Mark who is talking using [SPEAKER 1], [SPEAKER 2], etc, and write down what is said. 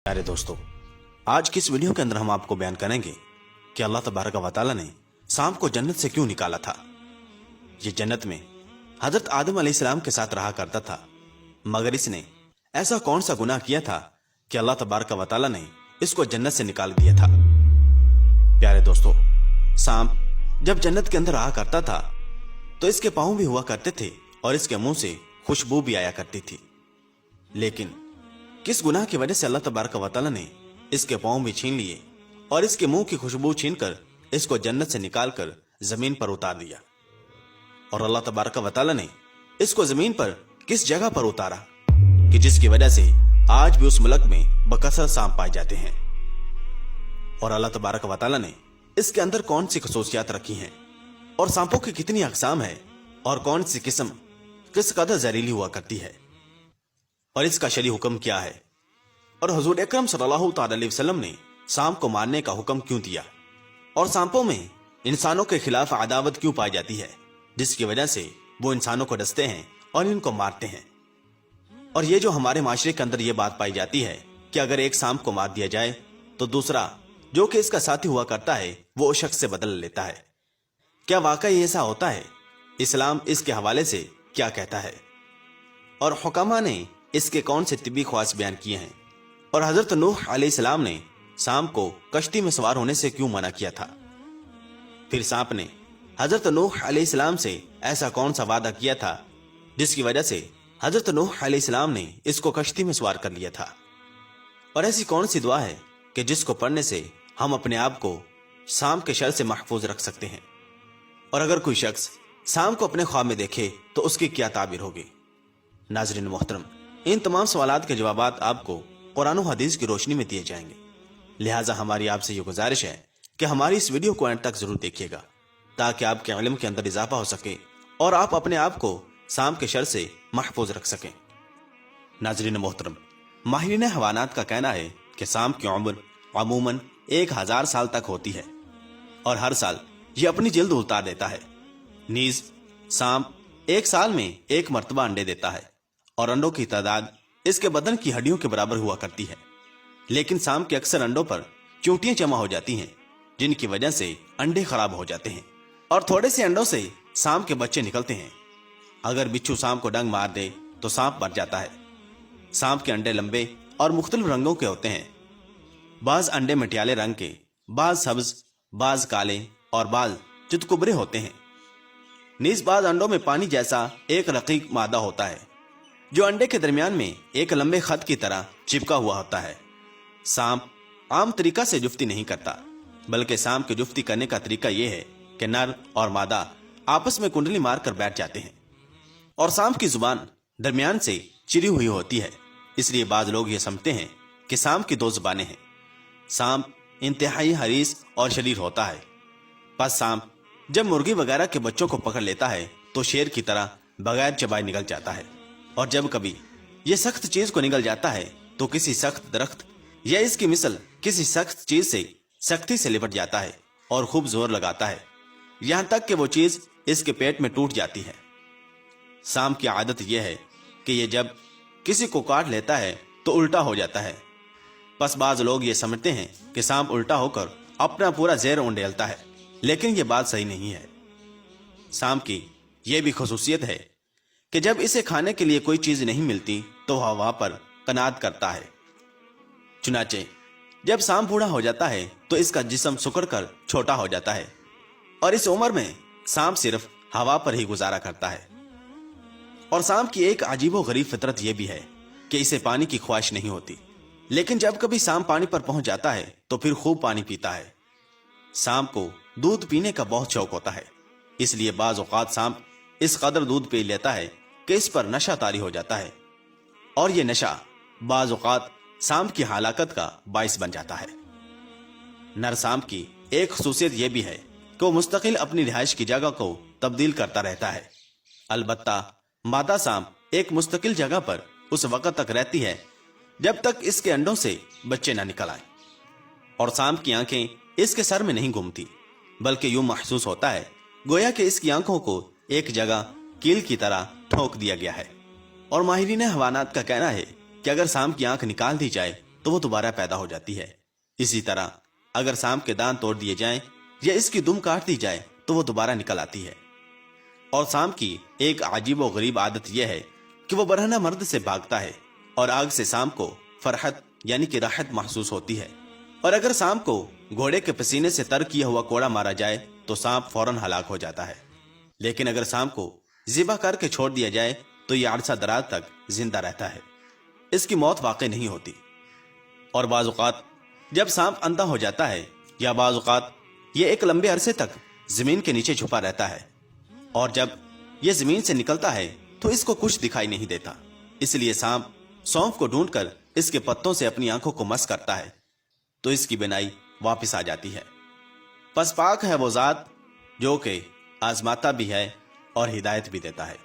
[SPEAKER 1] प्यारे दोस्तों, आज की इस वीडियो के अंदर हम आपको बयान करेंगे कि अल्लाह तबारक व तआला ने सांप को जन्नत से क्यों निकाला था। ये जन्नत में हजरत आदम अलैहिस्सलाम के साथ रहा करता था, मगर इसने ऐसा कौन सा गुनाह किया था कि अल्लाह तबारक व तआला ने इसको जन्नत से निकाल दिया था। प्यारे दोस्तों, सांप जब जन्नत के अंदर रहा करता था तो इसके पांव भी हुआ करते थे और इसके मुंह से खुशबू भी आया करती थी। लेकिन किस गुनाह की वजह से अल्लाह तबारक व तआला ने इसके पांव भी छीन लिए और इसके मुंह की खुशबू छीनकर इसको जन्नत से निकालकर जमीन पर उतार दिया। और अल्लाह तबारक व तआला ने इसको जमीन पर किस जगह पर उतारा कि जिसकी वजह से आज भी उस मुल्क में बकसरत सांप पाए जाते हैं। और अल्लाह तबारक व तआला ने इसके अंदर कौन सी खसूसियात रखी हैं और सांपों की कितनी अकसाम है और कौन सी किस्म किस कदर जहरीली हुआ करती है और इसका शरई हुक्म क्या है, और हुजूर अकरम सल्लल्लाहु अलैहि वसल्लम ने सांप को मारने का हुक्म क्यों दिया, और सांपों में इंसानों के खिलाफ अदावत क्यों पाई जाती है जिसकी वजह से वो इंसानों को डसते हैं और इनको मारते हैं। और ये जो हमारे माशरे के अंदर ये बात पाई जाती है कि अगर एक सांप को मार दिया जाए तो दूसरा जो कि इसका साथी हुआ करता है वो उस शख्स से बदल लेता है। क्या वाकई ऐसा होता है? इस्लाम इसके हवाले से क्या कहता है और हुकामा ने इसके कौन से तिब्बी ख्वास बयान किए हैं, और हजरत नूह अलैहिस्सलाम ने सांप को कश्ती में सवार होने से क्यों मना किया था। फिर सांप ने हजरत नूह अलैहिस्सलाम से ऐसा कौन सा वादा किया था जिसकी वजह से हजरत नूह अलैहिस्सलाम ने इसको कश्ती में सवार कर लिया था। और ऐसी कौन सी दुआ है कि जिसको पढ़ने से हम अपने आप को सांप के शर से महफूज रख सकते हैं। और अगर कोई शख्स सांप को अपने ख्वाब में देखे तो उसकी क्या ताबीर होगी। नाज़रीन मोहतरम, इन तमाम सवालात के जवाबात आपको कुरान और हदीस की रोशनी में दिए जाएंगे, लिहाजा हमारी आपसे ये गुजारिश है कि हमारी इस वीडियो को एंड तक जरूर देखिएगा ताकि आपके इल्म के अंदर इजाफा हो सके और आप अपने आप को सांप के शर से महफूज रख सकें। नाज़रीन मोहतरम, माहिरीन हवानात का कहना है कि सांप की उम्र अमूमन 1000 साल तक होती है और हर साल ये अपनी जिल्द उतार देता है। नीज सांप एक साल में एक मर्तबा अंडे देता है और अंडों की तादाद इसके बदन की हड्डियों के बराबर हुआ करती है। लेकिन सांप के अक्सर अंडों पर चूंटियां जमा हो जाती हैं जिनकी वजह से अंडे खराब हो जाते हैं और थोड़े से अंडों से सांप के बच्चे निकलते हैं। अगर बिच्छू सांप को डंग मार दे तो सांप मर जाता है। सांप के अंडे लंबे और मुख्तलिफ रंगों के होते हैं। बाज अंडे मटियाले रंग के, बाज सब्ज, बाज काले और बाज चितकुबरे होते हैं। नीज बाज अंडों में पानी जैसा एक रकीक मादा होता है जो अंडे के दरमियान में एक लंबे खत की तरह चिपका हुआ होता है। सांप आम तरीका से जुफ्ती नहीं करता, बल्कि सांप की जुफ्ती करने का तरीका यह है कि नर और मादा आपस में कुंडली मारकर बैठ जाते हैं और सांप की जुबान दरमियान से चिरी हुई होती है। इसलिए बाज लोग ये समझते हैं कि सांप की 2 जुबानें हैं। सांप इंतहाई हरीस और शरीर होता है। बस सांप जब मुर्गी वगैरह के बच्चों को पकड़ लेता है तो शेर की तरह बगैर चबाए निकल जाता है, और जब कभी यह सख्त चीज को निगल जाता है तो किसी सख्त दरख्त या इसकी मिसल किसी सख्त चीज से सख्ती से लिपट जाता है और खूब जोर लगाता है, यहां तक कि वो चीज इसके पेट में टूट जाती है। सांप की आदत यह है कि यह जब किसी को काट लेता है तो उल्टा हो जाता है। बस बाज लोग ये समझते हैं कि सांप उल्टा होकर अपना पूरा जहर उंडेलता है, लेकिन यह बात सही नहीं है। सांप की यह भी खसूसियत है कि जब इसे खाने के लिए कोई चीज नहीं मिलती तो हवा पर कनात करता है। चुनाचे जब सांप बूढ़ा हो जाता है तो इसका जिस्म सुकड़ कर छोटा हो जाता है और इस उम्र में सांप सिर्फ हवा पर ही गुजारा करता है। और सांप की एक अजीबो गरीब फितरत यह भी है कि इसे पानी की ख्वाहिश नहीं होती, लेकिन जब कभी सांप पानी पर पहुंच जाता है तो फिर खूब पानी पीता है। सांप को दूध पीने का बहुत शौक होता है, इसलिए बाज औकात सांप इस कदर दूध पी लेता है कि इस पर नशा तारी हो जाता है, और यह नशा बाज औकात सांप की हलाकत का बाइस बन जाता है। नर सांप की एक खसूसियत यह भी है कि वो मुस्तकिल अपनी रिहाइश की जगह को तब्दील करता रहता है। अलबत्ता मादा सांप एक मुस्तकिल जगह पर उस वक्त तक रहती है जब तक इसके अंडों से बच्चे न निकल आए, और सांप की आंखें इसके सर में नहीं घूमती, बल्कि यूं महसूस होता है गोया कि इसकी आंखों को एक जगह कील की तरह ठोक दिया गया है। और माहिरीन हवानात का कहना है कि अगर सांप की आंख निकाल दी जाए تو وہ دوبارہ پیدا ہو جاتی ہے۔ اسی طرح اگر سانپ کے دانت توڑ دیے جائیں یا اس کی دم کاٹ دی جائے تو وہ دوبارہ نکل آتی ہے۔ اور سانپ کی ایک عجیب و غریب عادت یہ ہے کہ وہ برہنہ مرد سے بھاگتا ہے، اور آگ سے سانپ کو فرحت یعنی کہ راحت محسوس ہوتی ہے۔ اور اگر سانپ کو گھوڑے کے پسینے سے تر کیا ہوا کوڑا مارا جائے تو سانپ فوراً ہلاک ہو جاتا ہے، لیکن اگر سانپ کو ذبح کر کے چھوڑ دیا جائے تو یہ عرصہ دراز تک زندہ رہتا ہے، اس کی موت واقع نہیں ہوتی۔ اور بعض اوقات جب سانپ اندھا ہو جاتا ہے یا بعض اوقات یہ ایک لمبے عرصے تک زمین کے نیچے چھپا رہتا ہے، اور جب یہ زمین سے نکلتا ہے تو اس کو کچھ دکھائی نہیں دیتا، اس لیے سانپ سونف کو ڈھونڈ کر اس کے پتوں سے اپنی آنکھوں کو مس کرتا ہے تو اس کی بینائی واپس آ جاتی ہے۔ پس پاک ہے وہ ذات جو کہ آزماتا بھی ہے اور ہدایت بھی دیتا ہے۔